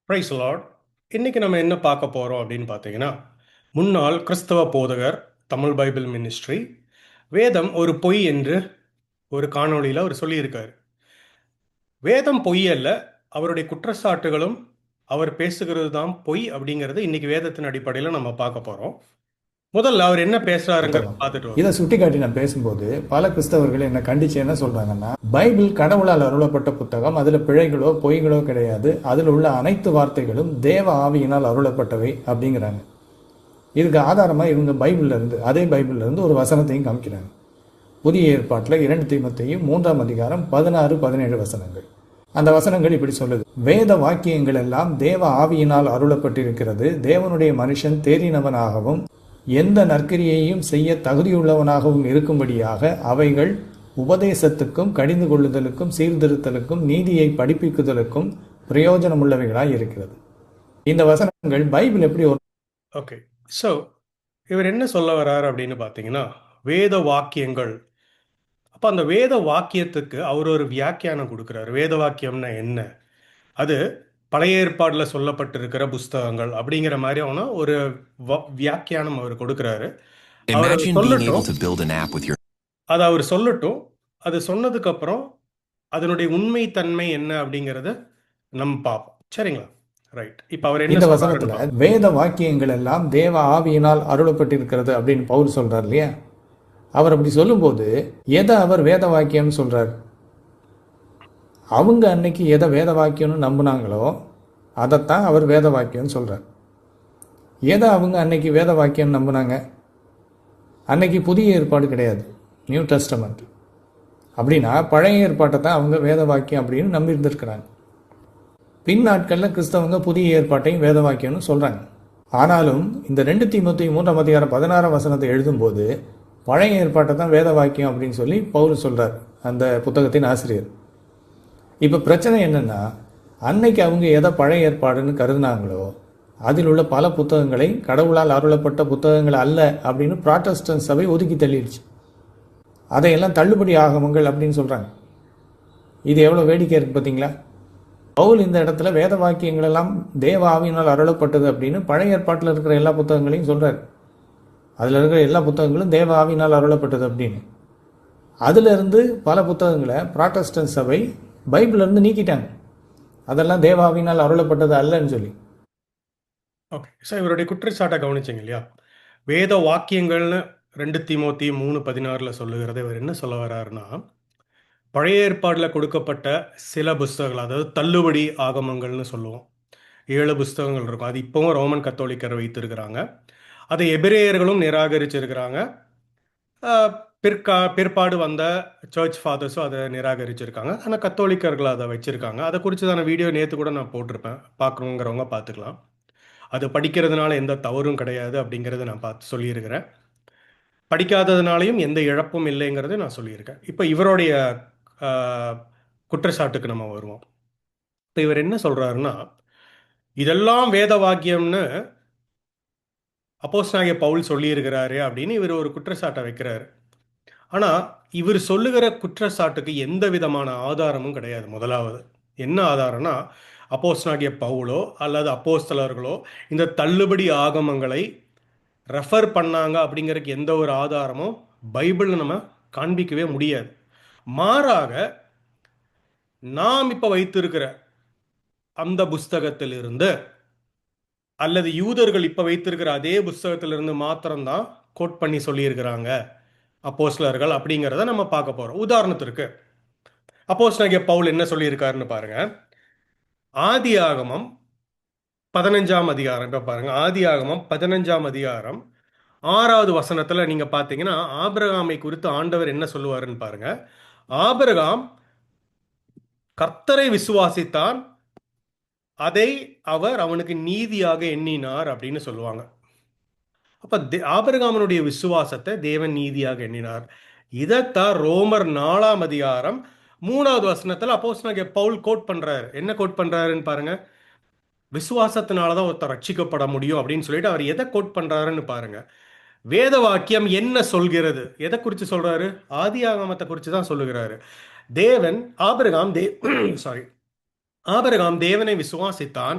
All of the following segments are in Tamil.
Price Lord. இன்னைக்கு நம்ம என்ன பார்க்க போகிறோம் அப்படின்னு பார்த்தீங்கன்னா, முன்னாள் கிறிஸ்தவ போதகர், தமிழ் பைபிள் மினிஸ்ட்ரி, வேதம் ஒரு பொய் என்று ஒரு காணொளியில் அவர் சொல்லியிருக்காரு. வேதம் பொய் அல்ல, அவருடைய குற்றச்சாட்டுகளும் அவர் பேசுகிறது தான் பொய் அப்படிங்கிறது இன்னைக்கு வேதத்தின் அடிப்படையில் நம்ம பார்க்க போகிறோம். முதல்ல அவர் என்ன பேசுறாருங்கிறத புத்தகம் பார்த்துட்டு இதை வரோம். சுட்டிக்காட்டி நான் பேசும்போது பல கிறிஸ்தவர்கள் என்ன கண்டிச்சு என்ன சொல்றாங்கன்னா, பைபிள் கடவுளால் அருளப்பட்ட புத்தகம், அதுல பிழைகளோ பொய்களோ கிடையாது, அதில் உள்ள அனைத்து வார்த்தைகளும் தேவ ஆவியினால் அருளப்பட்டவை அப்படிங்கிறாங்க. இதுக்கு ஆதாரமா இவங்க அதே பைபிள்ல இருந்து ஒரு வசனத்தையும் காமிக்கிறாங்க. புதிய ஏற்பாட்டில் 2 தீமோத்தேயு 3ஆம் அதிகாரம் 16-17 வசனங்கள். அந்த வசனங்கள் இப்படி சொல்லுது: வேத வாக்கியங்கள் எல்லாம் தேவ ஆவியினால் அருளப்பட்டிருக்கிறது, தேவனுடைய மனுஷன் தேறினவனாகவும் எந்த நற்கிரியையும் செய்ய தகுதியுள்ளவனாகவும் இருக்கும்படியாக அவைகள் உபதேசத்துக்கும் கடிந்து கொள்ளுதலுக்கும் சீர்திருத்தலுக்கும் நீதியை படிப்பிக்குதலுக்கும் பிரயோஜனமுள்ளவைகளாய் இருக்கிறது. இந்த வசனங்கள் பைபிள் எப்படி ஓகே, ஸோ இவர் என்ன சொல்ல வர்றாரு அப்படின்னு பார்த்தீங்கன்னா, வேத வாக்கியங்கள். அப்போ அந்த வேத வாக்கியத்துக்கு அவர் ஒரு வியாக்கியானம் கொடுக்குறாரு. வேத வாக்கியம்னா என்ன? அது பழைய ஏற்பாடில் சொல்லப்பட்டிருக்கிற புஸ்தகங்கள் அப்படிங்கிற மாதிரியான ஒரு வியாக்கியானம் அவர் கொடுக்குறாரு. அவர் அதை சொல்லட்டும், அதை அவர் சொல்லட்டும். அது சொன்னதுக்கப்புறம் அதனுடைய உண்மை தன்மை என்ன அப்படிங்கிறத நம்ம பார்ப்போம். சரிங்களா? ரைட். இப்போ அவர் என்ன இந்த சொல்றாருன்னு வசனத்துல பார்ப்போம். வேத வாக்கியங்கள் எல்லாம் தேவ ஆவியினால் அருளப்பட்டிருக்கிறது அப்படின்னு பவுல் சொல்றார் இல்லையா? அவர் அப்படி சொல்லும்போது எதை அவர் வேத வாக்கியம்னு சொல்றார்? அவங்க அன்னைக்கு எதை வேத வாக்கியம்னு நம்பினாங்களோ அதைத்தான் அவர் வேத வாக்கியம்னு சொல்றார். எதை அவங்க அன்னைக்கு வேத வாக்கியம் நம்பினாங்க? அன்னைக்கு புதிய ஏற்பாடு கிடையாது, நியூ டெஸ்டமெண்ட். அப்படின்னா பழைய ஏற்பாட்டை தான் அவங்க வேத வாக்கியம் அப்படின்னு நம்பி இருந்திருக்கிறாங்க. பின் நாட்களில் கிறிஸ்தவங்க புதிய ஏற்பாட்டையும் வேத வாக்கியம்னு சொல்றாங்க. ஆனாலும் இந்த 2 தீமோத்தேயு 3ஆம் அதிகாரம் 16ஆம் வசனத்தை எழுதும்போது பழைய ஏற்பாட்டை தான் வேத வாக்கியம் அப்படின்னு சொல்லி பவுல் சொல்றார், அந்த புத்தகத்தின் ஆசிரியர். இப்போ பிரச்சனை என்னன்னா, அன்னைக்கு அவங்க எதை பழைய ஏற்பாடுன்னு கருதினாங்களோ அதில் உள்ள பல புத்தகங்களை கடவுளால் அருளப்பட்ட புத்தகங்கள் அல்ல அப்படின்னு புராட்டஸ்டன்ட் சபை ஒதுக்கி தள்ளிடுச்சு. அதையெல்லாம் தள்ளுபடி ஆகமங்கள் அப்படின்னு சொல்றாங்க. இது எவ்வளோ வேடிக்கை இருக்கு பார்த்தீங்களா? பவுல் இந்த இடத்துல வேத வாக்கியங்கள் எல்லாம் தேவ ஆவியினால் அருளப்பட்டது அப்படின்னு பழைய ஏற்பாட்டில் இருக்கிற எல்லா புத்தகங்களையும் சொல்றாரு. அதில் இருக்கிற எல்லா புத்தகங்களும் தேவ ஆவியினால் அருளப்பட்டது அப்படின்னு. அதுல இருந்து பல புத்தகங்களை புராட்டஸ்டன்ட் சபை பைபிள்ல இருந்து நீக்கிட்டாங்க, அதெல்லாம் தேவ ஆவியினால் அருளப்பட்டது அல்லன்னு சொல்லி. ஓகே, சார், இவருடைய குற்றச்சாட்டை கவனிச்சிங்க இல்லையா? வேத வாக்கியங்கள்னு 2 தீமோத்தேயு 3:16 சொல்லுகிறத இவர் என்ன சொல்ல வர்றாருன்னா, பழைய ஏற்பாடில் கொடுக்கப்பட்ட சில புஸ்தகங்கள், அதாவது தள்ளுபடி ஆகமங்கள்னு சொல்லுவோம். 7 புஸ்தகங்கள் இருக்கும். அது இப்போவும் ரோமன் கத்தோலிக்கர் வைத்திருக்கிறாங்க. அதை எபிரேயர்களும் நிராகரிச்சிருக்கிறாங்க. பிற்பாடு வந்த சர்ச் ஃபாதர்ஸும் அதை நிராகரிச்சிருக்காங்க. ஆனால் கத்தோலிக்கர்கள் அதை வச்சிருக்காங்க. அதை குறித்ததான வீடியோ நேற்று கூட நான் போட்டிருப்பேன், பார்க்கணுங்கிறவங்க பார்த்துக்கலாம். அது படிக்கிறதுனால எந்த தவறும் கிடையாது அப்படிங்கிறத நான் பார்த்து சொல்லியிருக்கிறேன். படிக்காததுனாலையும் எந்த இழப்பும் இல்லைங்கிறத நான் சொல்லியிருக்கேன். இப்போ இவருடைய குற்றச்சாட்டுக்கு நம்ம வருவோம். இப்போ இவர் என்ன சொல்றாருன்னா, இதெல்லாம் வேத வாக்கியம்னு அப்போஸ்தலனாகிய பவுல் சொல்லியிருக்கிறாரு அப்படின்னு இவர் ஒரு குற்றச்சாட்டை வைக்கிறாரு. ஆனால் இவர் சொல்லுகிற குற்றச்சாட்டுக்கு எந்த விதமான ஆதாரமும் கிடையாது. முதலாவது என்ன ஆதாரம்னா, அப்போஸ்தலனாகிய பவுலோ அல்லது அப்போஸ்தலர்களோ இந்த தள்ளுபடி ஆகமங்களை ரெஃபர் பண்ணாங்க அப்படிங்கிறதுக்கு எந்த ஒரு ஆதாரமும் பைபிளில் நம்ம காண்பிக்கவே முடியாது. மாறாக நாம் இப்போ வைத்திருக்கிற அந்த புஸ்தகத்திலிருந்து அல்லது யூதர்கள் இப்போ வைத்திருக்கிற அதே புஸ்தகத்திலிருந்து மாத்திரம்தான் கோட் பண்ணி சொல்லியிருக்கிறாங்க அப்போஸ்தலர்கள் அப்படிங்கிறத நம்ம பார்க்க போகிறோம். உதாரணத்திற்கு அப்போஸ்தலனாகிய பவுல் என்ன சொல்லியிருக்காருன்னு பாருங்க. ஆதி ஆகமம் 15ஆம் அதிகாரம். இப்போ பாருங்க, ஆதி ஆகமம் 15ஆம் அதிகாரம் 6வது வசனத்துல நீங்க பாத்தீங்கன்னா, ஆபிரகாமை குறித்து ஆண்டவர் என்ன சொல்லுவாருன்னு பாருங்க. ஆபிரகாம் கர்த்தரை விசுவாசித்தான், அதை அவர் அவனுக்கு நீதியாக எண்ணினார் அப்படின்னு சொல்லுவாங்க. அப்ப ஆபிரகாமனுடைய விசுவாசத்தை தேவன் நீதியாக எண்ணினார். இதைத்தான் ரோமர் 4ஆம் அதிகாரம் 3வது வசனத்துல அப்போஸ்தலனாகிய பவுல் கோட் பண்றாரு. என்ன கோட் பண்றாருன்னு பாருங்க. விசுவாசத்தினாலதான் ஒருத்தர் ரட்சிக்கப்பட முடியும் அப்படின்னு சொல்லிட்டு அவர் எதை கோட் பண்றாருன்னு பாருங்க. வேத வாக்கியம் என்ன சொல்கிறது? எதை குறித்து சொல்றாரு? ஆதி ஆகமத்தை குறித்து தான் சொல்லுகிறாரு. தேவன் ஆபிரகாம் சாரி ஆபிரகாம் தேவனை விசுவாசித்தான்,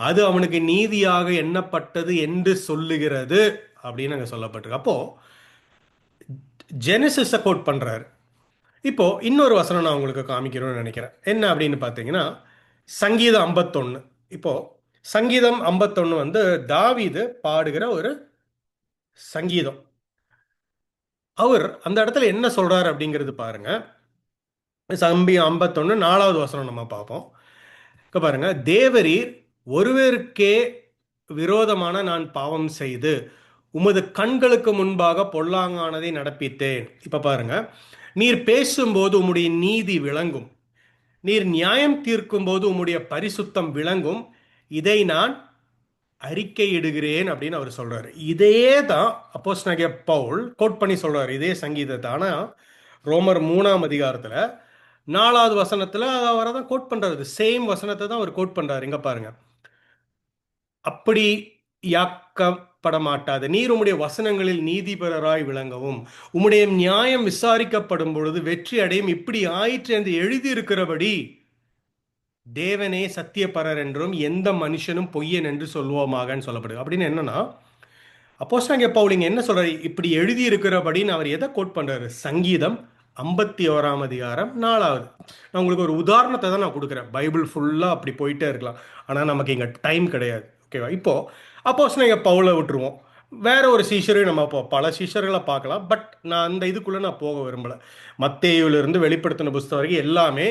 அது அவனுக்கு நீதியாக எண்ணப்பட்டது என்று சொல்லுகிறது அப்படின்னு அங்க சொல்லப்பட்டிருக்கு. அப்போ ஜெனசிஸை கோட் பண்றாரு. இப்போ இன்னொரு வசனம் நான் உங்களுக்கு காமிக்கணும்னு நினைக்கிறேன். என்ன அப்படின்னு பார்த்தீங்கன்னா, சங்கீதம் 51. இப்போ சங்கீதம் 51 வந்து தாவீது பாடுகிற ஒரு சங்கீதம். அவர் அந்த இடத்துல என்ன சொல்றாரு அப்படிங்கிறது பாருங்க. சம்பி 51 4வது வசனம் நம்ம பார்ப்போம். இங்க பாருங்க, தேவரீர் ஒருவருக்கே விரோதமான நான் பாவம் செய்து உமது கண்களுக்கு முன்பாக பொல்லாங்கானதை நடப்பித்தேன். இப்ப பாருங்க, நீர் பேசும்போது உம்முடைய நீதி விளங்கும், நீர் நியாயம் தீர்க்கும் போது உம்முடைய பரிசுத்தம் விளங்கும், இதை நான் அறிக்கையிடுகிறேன் அப்படின்னு அவர் சொல்றாரு. இதே தான் அப்போஸ்தலனாகிய பவுல் கோட் பண்ணி சொல்றாரு, இதே சங்கீதத்தை. ஆனா ரோமர் 3ஆம் அதிகாரத்துல 4வது வசனத்துல அவரை தான் கோட் பண்றாரு. சேம் வசனத்தை தான் அவர் கோட் பண்றாரு. இங்க பாருங்க, அப்படி யாக்கப்பட மாட்டாது, நீர் உம்முடைய வசனங்களில் நீதிபரராய் விளங்கவும் உம்முடைய நியாயம் விசாரிக்கப்படும் பொழுது வெற்றி அடையும், இப்படி ஆயிற்று என்று எழுதியிருக்கிறபடி தேவனே சத்தியப்பரர் என்றும் எந்த மனுஷனும் பொய்யன் என்று சொல்வோமாகன்னு சொல்லப்படுது. அப்படின்னு என்னன்னா, அப்போஸ்தலனாகிய பவுல் இங்க என்ன சொல்றாரு, இப்படி எழுதி இருக்கிறபடின்னு அவர் எதை கோட் பண்றாரு? சங்கீதம் 51ஆம் அதிகாரம் 4வது. நான் உங்களுக்கு ஒரு உதாரணத்தை தான் நான் கொடுக்குறேன். பைபிள் ஃபுல்லா அப்படி போயிட்டே இருக்கலாம், ஆனா நமக்கு இங்க டைம் கிடையாது. ஓகேவா? இப்போ அப்போஸ்தலனாகிய பவுலை விட்டுருவோம். வேற ஒரு சீஷரையும் நம்ம பல சீஷர்களை பார்க்கலாம். பட் நான் அந்த இதுக்குள்ள நான் போக விரும்பல. மத்தேயுவிலிருந்து வெளிப்படுத்தின புஸ்தகம் வரைக்கும் எல்லாமே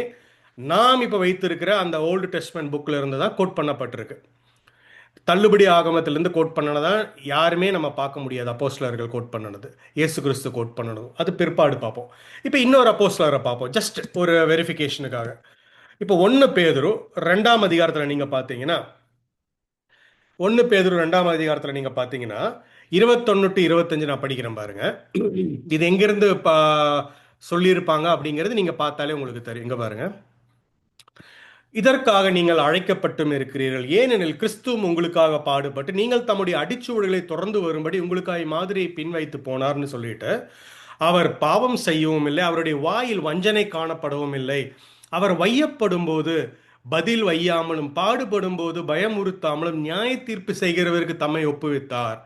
நாம் இப்போ வைத்திருக்கிற அந்த ஓல்டு டெஸ்ட்மென்ட் புக்ல இருந்து தான் கோட் பண்ணப்பட்டிருக்கு. தள்ளுபடி ஆகமத்திலிருந்து கோட் பண்ணனதான் யாருமே நம்ம பார்க்க முடியாது. அப்போஸ்தலர்கள் கோட் பண்ணனது, இயேசு கிறிஸ்து கோட் பண்ணணும், அது பிற்பாடு பார்ப்போம். இப்போ இன்னொரு அப்போஸ்தலரை பார்ப்போம், ஜஸ்ட் ஒரு வெரிஃபிகேஷனுக்காக. இப்போ 1 பேதுரு 2ஆம் அதிகாரத்தில் நீங்கள் பார்த்தீங்கன்னா, 1 பேதுரு 2ஆம் அதிகாரத்தில் நீங்கள் பார்த்தீங்கன்னா 21 to 25 நான் படிக்கிறேன் பாருங்க. இது எங்கிருந்து சொல்லியிருப்பாங்க அப்படிங்கிறது நீங்கள் பார்த்தாலே உங்களுக்கு தெரியும். இங்க பாருங்க, இதற்காக நீங்கள் அழைக்கப்பட்டும் இருக்கிறீர்கள், ஏனெனில் கிறிஸ்துவும் உங்களுக்காக பாடுபட்டு நீங்கள் தம்முடைய அடிச்சுவடுகளை தொடர்ந்து வரும்படி உங்களுக்காக மாதிரியை பின் வைத்து போனார்னு சொல்லிட்டு, அவர் பாவம் செய்யவும் இல்லை, அவருடைய வாயில் வஞ்சனை காணப்படவும் இல்லை, அவர் வையப்படும் போது பதில் வையாமலும் பாடுபடும் போது பயமுறுத்தாமலும் நியாய தீர்ப்பு செய்கிறவருக்கு தம்மை ஒப்புவித்தார்.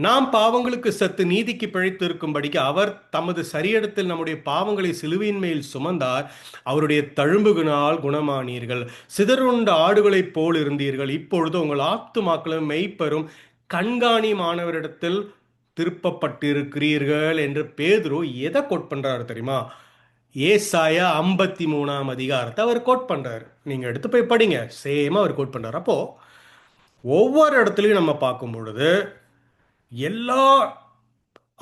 நாம் பாவங்களுக்கு சத்து நீதிக்கு பிழைத்து இருக்கும்படிக்கு அவர் தமது சரீரத்தில் நம்முடைய பாவங்களை சிலுவையின் மேல் சுமந்தார். அவருடைய தழும்புகளால் குணமானீர்கள். சிதறுண்ட ஆடுகளைப் போல் இருந்தீர்கள், இப்பொழுது உங்கள் ஆத்துமாக்களும் மெய்ப்பெரும் கண்காணிமானவரிடத்தில் திருப்பப்பட்டிருக்கிறீர்கள் என்று பேதுரு எதை கோட் பண்றாரு தெரியுமா? ஏசாயா 53ஆம் அதிகாரத்தை அவர் கோட் பண்றாரு. நீங்க எடுத்து போய் படிங்க, சேமா அவர் கோட் பண்றாரு. அப்போ ஒவ்வொரு இடத்துலையும் நம்ம பார்க்கும் பொழுது எல்லா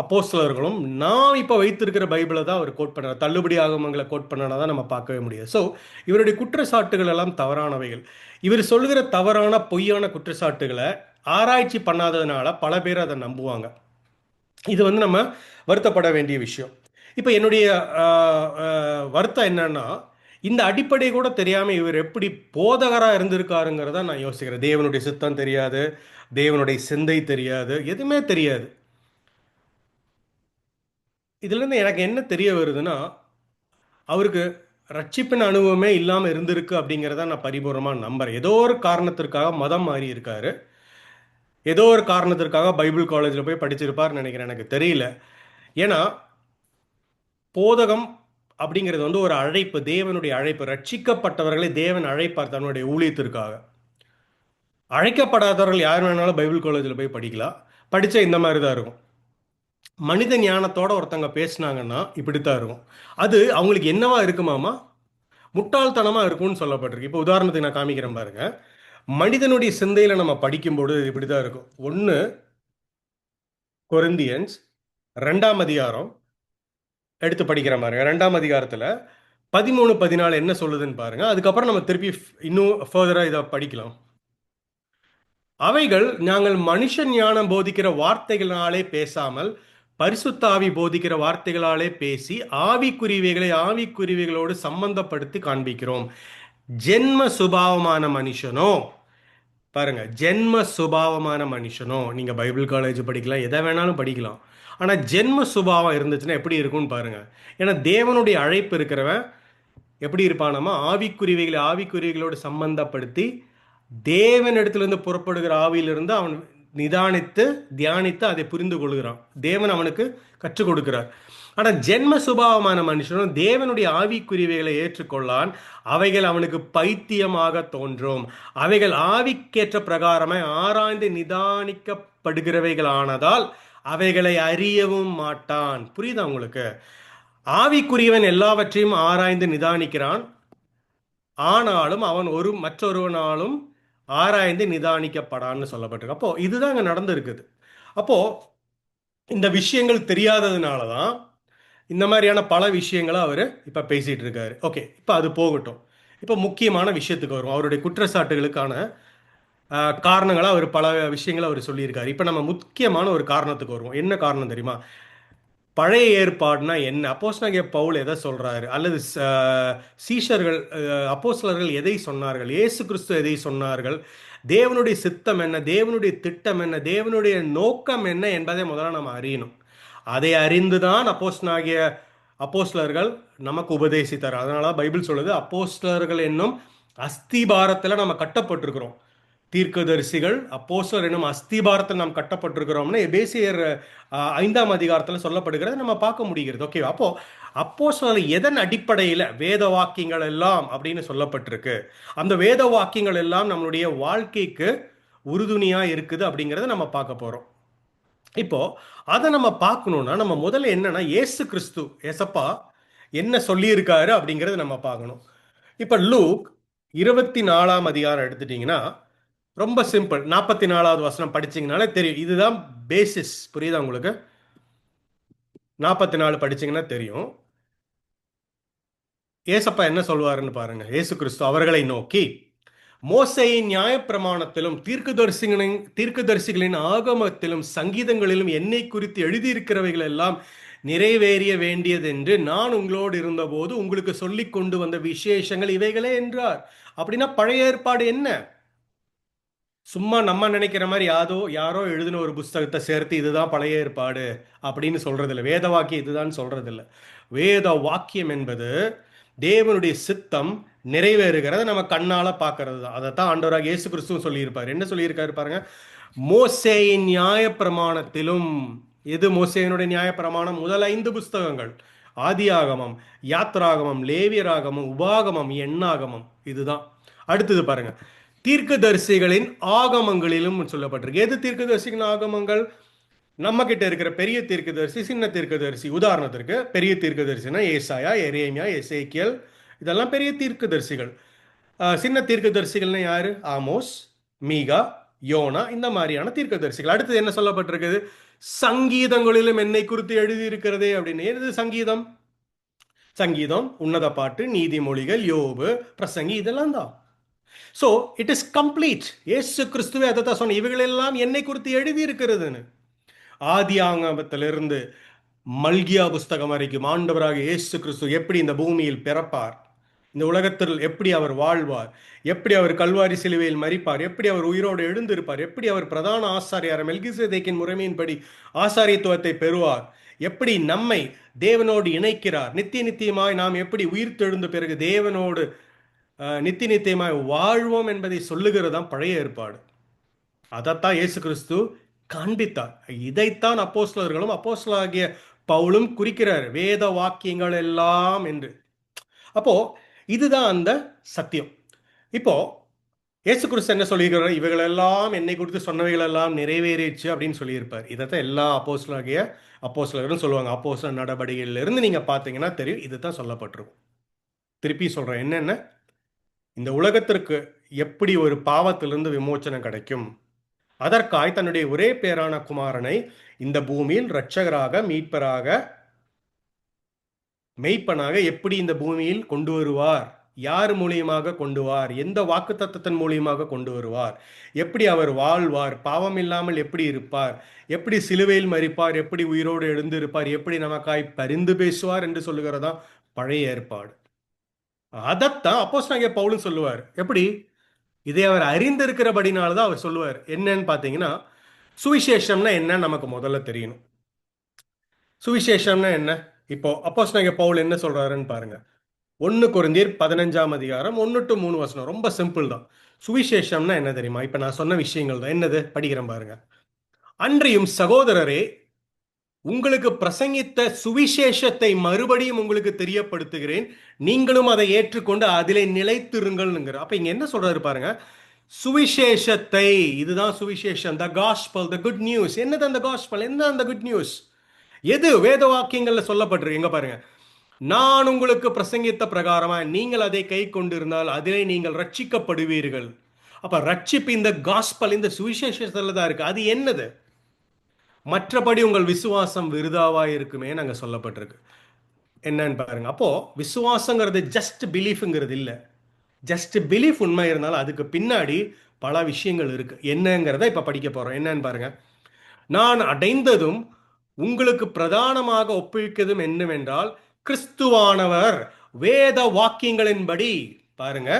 அப்போஸ்தலர்களும் நாம் இப்போ வைத்திருக்கிற பைபிளை தான் அவர் கோட் பண்ணுறார். தள்ளுபடி ஆகமங்களை கோட் பண்ணனா தான் நம்ம பார்க்கவே முடியாது. ஸோ இவருடைய குற்றச்சாட்டுகள் எல்லாம் தவறானவைகள். இவர் சொல்லுகிற தவறான பொய்யான குற்றச்சாட்டுகளை ஆராய்ச்சி பண்ணாததுனால பல பேர் அதை நம்புவாங்க. இது வந்து நம்ம வருத்தப்பட வேண்டிய விஷயம். இப்போ என்னுடைய வருத்தம் என்னன்னா, இந்த அடிப்படை கூட தெரியாமல் இவர் எப்படி போதகராக இருந்திருக்காருங்கிறத நான் யோசிக்கிறேன். தேவனுடைய சித்தம் தெரியாது, தேவனுடைய சிந்தை தெரியாது, எதுவுமே தெரியாது. இதுலேருந்து எனக்கு என்ன தெரிய வருதுன்னா, அவருக்கு ரட்சிப்பின் அனுபவமே இல்லாமல் இருந்திருக்கு அப்படிங்கிறத நான் பரிபூர்ணமாக நம்புறேன். ஏதோ ஒரு காரணத்திற்காக மதம் மாறி இருக்காரு, ஏதோ ஒரு காரணத்திற்காக பைபிள் காலேஜில் போய் படிச்சிருப்பார்னு நினைக்கிறேன், எனக்கு தெரியல. ஏன்னா போதகம் அப்படிங்கிறது வந்து ஒரு அழைப்பு, தேவனுடைய அழைப்பு. ரட்சிக்கப்பட்டவர்களை தேவன் அழைப்பார் தன்னுடைய ஊழியத்திற்காக. அழைக்கப்படாதவர்கள் யார் வேணாலும் பைபிள் காலேஜில் போய் படிக்கலாம். படித்தா இந்த மாதிரி தான் இருக்கும். மனித ஞானத்தோட ஒருத்தங்க பேசினாங்கன்னா இப்படித்தான் இருக்கும். அது அவங்களுக்கு என்னவா இருக்குமாமா? முட்டாள்தனமாக இருக்கும்னு சொல்லப்பட்டிருக்கு. இப்போ உதாரணத்துக்கு நான் காமிக்கிறேன் பாருங்க. மனிதனுடைய சிந்தையில் நம்ம படிக்கும்போது இப்படி தான் இருக்கும். 1 கொரிந்தியன்ஸ் 2ஆம் அதிகாரம் எடுத்து படிக்கிற பாருங்க. 2ஆம் அதிகாரத்தில் 13, 14 என்ன சொல்லுதுன்னு பாருங்க. அதுக்கப்புறம் நம்ம திருப்பி இன்னும் ஃபர்தராக இதை படிக்கலாம். அவைகள் நாங்கள் மனுஷ ஞானம் போதிக்கிற வார்த்தைகளாலே பேசாமல் பரிசுத்த ஆவி போதிக்கிற வார்த்தைகளாலே பேசி ஆவிக்குரியவைகளை ஆவிக்குரியவைகளோடு சம்பந்தப்படுத்தி காண்பிக்கிறோம். ஜென்ம சுபாவமான மனுஷனோ, பாருங்க, ஜென்ம சுபாவமான மனுஷனோ, நீங்க பைபிள் காலேஜ் படிக்கலாம், எதை வேணாலும் படிக்கலாம், ஆனா ஜென்ம சுபாவம் இருந்துச்சுன்னா எப்படி இருக்கும்னு பாருங்க. ஏன்னா தேவனுடைய அழைப்பு இருக்கிறவன் எப்படி இருப்பானாமா, ஆவிக்குரியவைகளை ஆவிக்குரியவைகளோடு சம்பந்தப்படுத்தி தேவனிடத்திலிருந்து புறப்படுகிற ஆவியிலிருந்து அவன் நிதானித்து தியானித்து அதை புரிந்து கொள்கிறான். தேவன் அவனுக்கு கற்றுக் கொடுக்கிறார். ஆனால் ஜென்ம சுபாவமான மனுஷனும் தேவனுடைய ஆவிக்குரியவைகளை ஏற்றுக்கொள்ளான். அவைகள் அவனுக்கு பைத்தியமாக தோன்றும். அவைகள் ஆவிக்கேற்ற பிரகாரமாய் ஆராய்ந்து நிதானிக்கப்படுகிறவைகள் ஆனதால் அவைகளை அறியவும் மாட்டான். புரியுதா உங்களுக்கு? ஆவிக்குரியவன் எல்லாவற்றையும் ஆராய்ந்து நிதானிக்கிறான். ஆனாலும் அவன் மற்றொருவனாலும் ஆராய்ந்து நிதானிக்கப்படான்னு சொல்லப்பட்டிருக்கு. அப்போ இதுதான் அங்க நடந்திருக்குது. அப்போ இந்த விஷயங்கள் தெரியாததுனால தான் இந்த மாதிரியான பல விஷயங்களை அவர் இப்ப பேசிட்டு இருக்காரு. ஓகே, இப்ப அது போகட்டும். இப்ப முக்கியமான விஷயத்துக்கு வரும். அவருடைய குற்றச்சாட்டுகளுக்கான காரணங்களை அவர் பல விஷயங்களை அவர் சொல்லியிருக்காரு. இப்ப நம்ம முக்கியமான ஒரு காரணத்துக்கு வருவோம். என்ன காரணம் தெரியுமா? பழைய ஏற்பாடுனா என்ன? அப்போஸ்தலனாகிய பவுல் எதை சொல்றாரு? அல்லது சீஷர்கள், அப்போஸ்தலர்கள் எதை சொன்னார்கள்? இயேசு கிறிஸ்து எதை சொன்னார்கள்? தேவனுடைய சித்தம் என்ன? தேவனுடைய திட்டம் என்ன? தேவனுடைய நோக்கம் என்ன என்பதை முதல்ல நம்ம அறியணும். அதை அறிந்துதான் அப்போஸ்தலர்கள் நமக்கு உபதேசித்தார். அதனால பைபிள் சொல்லுது, அப்போஸ்தலர்கள் என்னும் அஸ்திபாரத்தில் நம்ம கட்டப்பட்டிருக்கிறோம். தீர்க்கதரிசிகள் அப்போஸ்தலர் என்னும் அஸ்திபாரத்தில் நாம் கட்டப்பட்டிருக்கிறோம்னு எபேசியர் 5ஆம் அதிகாரத்தில் சொல்லப்படுகிறது நம்ம பார்க்க முடிகிறது. ஓகே, அப்போ அப்போஸ்தலர் எதன் அடிப்படையில் வேத வாக்கியங்கள் எல்லாம் அப்படின்னு சொல்லப்பட்டிருக்கு, அந்த வேத வாக்கியங்கள் எல்லாம் நம்மளுடைய வாழ்க்கைக்கு உறுதுணையா இருக்குது அப்படிங்கிறத நம்ம பார்க்க போறோம். இப்போ அதை நம்ம பார்க்கணும்னா நம்ம முதல்ல என்னன்னா இயேசு கிறிஸ்து ஏசப்பா என்ன சொல்லியிருக்காரு அப்படிங்கிறத நம்ம பார்க்கணும். இப்போ லூக் 24ஆம் அதிகாரம் எடுத்துட்டீங்கன்னா ரொம்ப சிம்பிள். 44வது வசனம் படிச்சீங்கனாலே தெரியும். இதுதான் பேசிஸ். புரியுதா உங்களுக்கு? 44 படிச்சீங்கன்னா தெரியும். ஏசப்பா என்ன சொல்வாருன்னு பாருங்க. இயேசு கிறிஸ்து அவர்களை நோக்கி, மோசேயின் நியாயப்பிரமாணத்திலும் தீர்க்கதரிசிகளின் ஆகமத்திலும் சங்கீதங்களிலும் என்னை குறித்து எழுதியிருக்கிறவைகள் எல்லாம் நிறைவேறிய வேண்டியதென்று நான் உங்களோடு இருந்தபோது உங்களுக்கு சொல்லிக் கொண்டு வந்த விசேஷங்கள் இவைகளே என்றார். அப்படின்னா பழைய ஏற்பாடு என்ன? சும்மா நம்ம நினைக்கிற மாதிரி யாரோ எழுதின ஒரு புஸ்தகத்தை சேர்த்து இதுதான் பழைய ஏற்பாடு அப்படின்னு சொல்றதில்ல. வேத வாக்கியம் இதுதான் சொல்றதில்ல. வேத வாக்கியம் என்பது தேவனுடைய சித்தம் நிறைவேறுகிறத நம்ம கண்ணால பார்க்கறது தான். அதைத்தான் ஆண்டவராக இயேசு கிறிஸ்துவும் சொல்லியிருப்பார். என்ன சொல்லியிருக்காரு பாருங்க? மோசேயின் நியாய பிரமாணத்திலும். எது மோசேயினுடைய நியாய பிரமாணம்? முதல் 5 புஸ்தகங்கள்: ஆதியாகமம், யாத்ராகமம், லேவியராகமம், உபாகமம், எண்ணாகமம். இதுதான். அடுத்தது பாருங்க, தீர்க்கதரிசிகளின் ஆகமங்களிலும் சொல்லப்பட்டிருக்கு. எது தீர்க்கதரிசிகளின் ஆகமங்கள்? நம்ம கிட்ட இருக்கிற பெரிய தீர்க்கதரிசி, சின்ன தீர்க்கதரிசி. உதாரணத்திற்கு பெரிய தீர்க்கதரிசினா ஏசாயா, எரேமியா, எசேக்கியல், இதெல்லாம் பெரிய தீர்க்கதரிசிகள். சின்ன தீர்க்கதரிசிகள்னா யாரு? ஆமோஸ், மீகா, யோனா, இந்த மாதிரியான தீர்க்கதரிசிகள். அடுத்தது என்ன சொல்லப்பட்டிருக்குது? சங்கீதங்களிலும் என்னை குறித்து எழுதி இருக்கிறதே அப்படின்னு. எது சங்கீதம்? சங்கீதம், உன்னத பாட்டு, நீதிமொழிகள், யோபு, பிரசங்கி, இதெல்லாம் தான். So it is complete. இயேசு கிறிஸ்துவே அதை தான் சொன்ன, இவைகளெல்லாம் என்னை குறித்து எழுதி இருக்கிறதுன்னு. ஆதி ஆங்கமத்திலிருந்து மல்கியா புஸ்தகம் வரைக்கும் ஆண்டவராக இயேசு கிறிஸ்து எப்படி இந்த பூமியில் பிறப்பார், இந்த உலகத்தில் எப்படி அவர் வாழ்வார், எப்படி அவர் கல்வாரி சிலுவையில் மரிப்பார், எப்படி அவர் உயிரோடு எழுந்திருப்பார், எப்படி அவர் பிரதான ஆசாரியார் மெல்கிசேதேக்கின் முறைமையின்படி ஆசாரியத்துவத்தை பெறுவார், எப்படி நம்மை தேவனோடு இணைக்கிறார், நித்தியமாய் நாம் எப்படி உயிர்த்தெழுந்த பிறகு தேவனோடு நித்தியமாய் வாழ்வோம் என்பதை சொல்லுகிறதான் பழைய ஏற்பாடு. அதைத்தான் இயேசு கிறிஸ்து காண்பித்தார். இதைத்தான் அப்போஸ்தலர்களும் அப்போஸ்தலனாகிய பவுலும் குறிக்கிறார், வேத வாக்கியங்கள் எல்லாம் என்று. அப்போ இதுதான் அந்த சத்தியம். இப்போ இயேசு கிறிஸ்து என்ன சொல்லியிருக்கிறார்? இவைகளெல்லாம் என்னை குறித்து சொன்னவைகள் எல்லாம் நிறைவேறிச்சு அப்படின்னு சொல்லியிருப்பார். இதைத்தான் எல்லா அப்போஸ்தலர்களும் சொல்லுவாங்க. அப்போஸ்தலர் நடவடிக்கையிலிருந்து நீங்க பார்த்தீங்கன்னா தெரியும், இதுதான் சொல்லப்பட்டிருக்கும். திருப்பி சொல்றேன், என்னென்ன? இந்த உலகத்திற்கு எப்படி ஒரு பாவத்திலிருந்து விமோச்சனம் கிடைக்கும், அதற்காய் தன்னுடைய ஒரே பேரான குமாரனை இந்த பூமியில் இரட்சகராக, மீட்பராக, மெய்ப்பனாக எப்படி இந்த பூமியில் கொண்டு வருவார், யார் மூலியமாக கொண்டு வருவார், எந்த வாக்குத்தத்தத்தின் மூலியமாக கொண்டு வருவார், எப்படி அவர் வாழ்வார், பாவம் இல்லாமல் எப்படி இருப்பார், எப்படி சிலுவையில் மரிப்பார், எப்படி உயிரோடு எழுந்திருப்பார், எப்படி நமக்காய் பரிந்து பேசுவார் என்று சொல்லுகிறதா பழைய ஏற்பாடு. அதைத்தான் அப்போஸ்தலனாகிய பவுலும் சொல்லுவார். எப்படி? இதை அவர் அறிந்திருக்கிறபடினால்தான் அவர் சொல்லுவார். என்னன்னு பார்த்தீங்கன்னா, சுவிசேஷம்னா என்ன நமக்கு முதல்ல தெரியணும். சுவிசேஷம்னா என்ன? இப்போ அப்போஸ்தலனாகிய பவுல் என்ன சொல்றாருன்னு பாருங்க. 1 கொரிந்தியர் 15ஆம் அதிகாரம் 1 to 3 வசனம். ரொம்ப சிம்பிள் தான். சுவிசேஷம்னா என்ன தெரியுமா? இப்ப நான் சொன்ன விஷயங்கள் தான். என்னது? படிக்கிறேன் பாருங்க. அன்றியும் சகோதரரே, உங்களுக்கு பிரசங்கித்த சுவிசேஷத்தை மறுபடியும் உங்களுக்கு தெரியப்படுத்துகிறேன், நீங்களும் அதை ஏற்றுக்கொண்டு அதிலே நிலைத்திருங்கள்ங்கிற. அப்ப இங்க என்ன சொல்றாரு பாருங்க. சுவிசேஷத்தை, இதுதான் சுவிசேஷம், the gospel, the good news. என்னது அந்த காஸ்பல்? என்ன அந்த குட் நியூஸ்? எது வேத வாக்கியங்கள்ல சொல்லப்பட்டிருக்கு? எங்க பாருங்க. நான் உங்களுக்கு பிரசங்கித்த பிரகாரமா நீங்கள் அதை கை கொண்டிருந்தால் அதிலே நீங்கள் ரட்சிக்கப்படுவீர்கள். அப்ப ரட்சிப்பு இந்த காஸ்பல், இந்த சுவிசேஷத்துல தான் இருக்கு. அது என்னது? மற்றபடி உங்கள் விசுவாசம் விருதாவா இருக்குமே நாங்க சொல்லப்பட்டிருக்கு. என்னன்னு பாருங்க. அப்போ விசுவாசங்கிறது ஜஸ்ட் பிலீஃப்ங்கிறது இல்ல. ஜஸ்ட் பிலீஃப் உண்மை இருந்தாலும் அதுக்கு பின்னாடி பல விஷயங்கள் இருக்கு. என்னங்கிறத இப்ப படிக்க போறோம். என்னன்னு பாருங்க. நான் அடைந்ததும் உங்களுக்கு பிரதானமாக ஒப்புவிக்கிறதும் என்னவென்றால், கிறிஸ்துவானவர் வேத வாக்கியங்களின்படி, பாருங்க,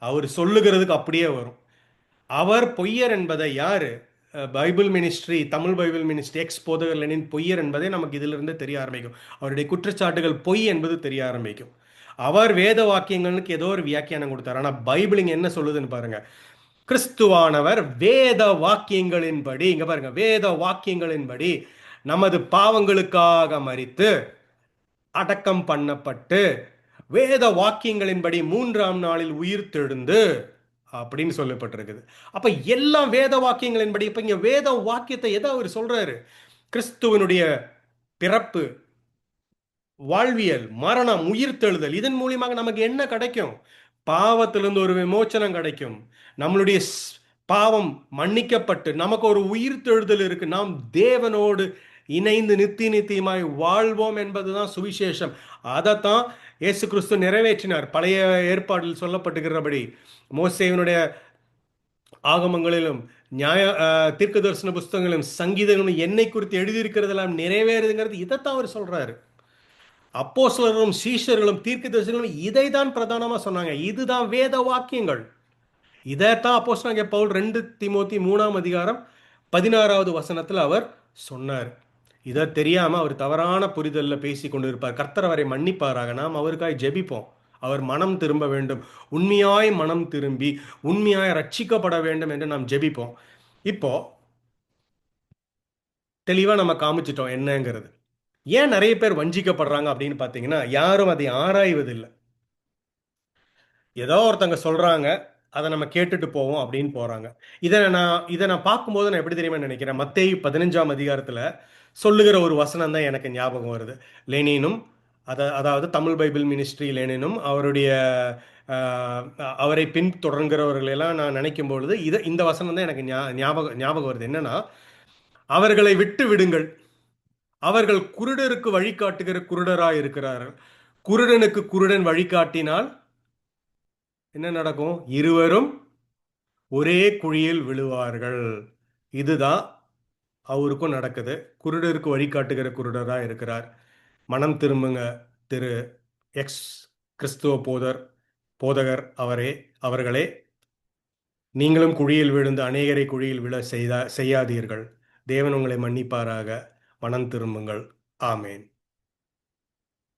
அவர் சொல்லுகிறதுக்கு அப்படியே வரும். அவர் பொய்யர் என்பதை யாரு? Bible ministry, Tamil Bible ministry X போதகர் லெனின் பொய்யர் என்பதை நமக்கு இதிலிருந்து தெரிய ஆரம்பிக்கும். அவருடைய குற்றச்சாட்டுகள் பொய் என்பது தெரிய ஆரம்பிக்கும். அவர் வேத வாக்கியங்களுக்கு ஏதோ ஒரு வியாக்கியானம் கொடுத்தார். ஆனா பைபிள் இங்க என்ன சொல்லுதுன்னு பாருங்க. கிறிஸ்துவானவர் வேத வாக்கியங்களின்படி, இங்க பாருங்க, வேத வாக்கியங்களின்படி நமது பாவங்களுக்காக மரித்து அடக்கம் பண்ணப்பட்டு வேத வாக்கியங்களின்படி 3ஆம் நாளில் உயிர் தெழுந்து அப்படின்னு சொல்லப்பட்டிருக்குது. அப்ப எல்லாம் வேத வாக்கியங்களின்படி. இப்ப இங்க வேத வாக்கியத்தை எதை அவர் சொல்றாரு? கிறிஸ்துவனுடைய பிறப்பு, வாழ்வியல், மரணம், உயிர்த்தெழுதல், இதன் மூலியமாக நமக்கு என்ன கிடைக்கும்? பாவத்திலிருந்து ஒரு விமோச்சனம் கிடைக்கும். நம்மளுடைய பாவம் மன்னிக்கப்பட்டு நமக்கு ஒரு உயிர்த்தெழுதல் இருக்கு. நாம் தேவனோடு இணைந்து நித்திய நித்தியமாய் வாழ்வோம் என்பதுதான் சுவிசேஷம். அதைத்தான் இயேசு கிறிஸ்து நிறைவேற்றினார். பழைய ஏற்பாட்டில் சொல்லப்பட்டுகிறபடி மோசேயினுடைய ஆகமங்களிலும் நியாய தீர்க்க தரிசன புஸ்தகங்களும் சங்கீதங்களும் என்னை குறித்து எழுதியிருக்கிறதெல்லாம் நிறைவேறுதுங்கிறது இதைத்தான் அவர் சொல்றாரு. அப்போஸ்தலரும் சீஷர்களும் தீர்க்கதரிசிகளும் இதை தான் பிரதானமா சொன்னாங்க. இதுதான் வேத வாக்கியங்கள். இதைத்தான் அப்போஸ்தலனாகிய பவுல் 2 தீமோத்தி 3ஆம் அதிகாரம் 16வது வசனத்தில் அவர் சொன்னார். இதை தெரியாம அவர் தவறான புரிதல்ல பேசி கொண்டிருப்பார். கர்த்தர் அவரை மன்னிப்பாராக. நாம் அவருக்காய் ஜெபிப்போம். அவர் மனம் திரும்ப வேண்டும், உண்மையாய் மனம் திரும்பி உண்மையாய் ரட்சிக்கப்பட வேண்டும் என்று நாம் ஜெபிப்போம். இப்போ தெளிவா நம்ம காமிச்சிட்டோம் என்னங்கிறது. ஏன் நிறைய பேர் வஞ்சிக்கப்படுறாங்க அப்படின்னு பார்த்தீங்கன்னா, யாரும் அதை ஆராய்வதில்லை. ஏதோ ஒருத்தங்க சொல்றாங்க, அதை நம்ம கேட்டுட்டு போவோம் அப்படின்னு போறாங்க. இதை நான் பார்க்கும்போது நான் எப்படி தெரியுமா நினைக்கிறேன்? மத்தேயு 15ஆம் அதிகாரத்துல சொல்லுகிற ஒரு வசனம் தான் எனக்கு ஞாபகம் வருது. லெனினும், அதாவது தமிழ் பைபிள் மினிஸ்ட்ரி லெனினும் அவருடைய ஆஹ், அவரை பின்தொடர்கிறவர்கள் எல்லாம் நான் நினைக்கும் பொழுது இந்த வசனம் தான் எனக்கு ஞாபகம் வருது. என்னன்னா, அவர்களை விட்டு விடுங்கள், அவர்கள் குருடருக்கு வழிகாட்டுகிற குருடராய் இருக்கிறார்கள். குருடனுக்கு குருடன் வழிகாட்டினால் என்ன நடக்கும்? இருவரும் ஒரே குழியில் விழுவார்கள். இதுதான் அவருக்கும் நடக்குது. குருடருக்கு வழிகாட்டுகிற குருடரா இருக்கிறார். மனம் திரும்புங்க. திரு எக்ஸ் கிறிஸ்துவ போதகர் அவர்களே, நீங்களும் குழியில் விழுந்து அநேகரை குழியில் விழ செய்யாதீர்கள். தேவன் உங்களை மன்னிப்பாராக. மனம் திரும்புங்கள். ஆமேன்.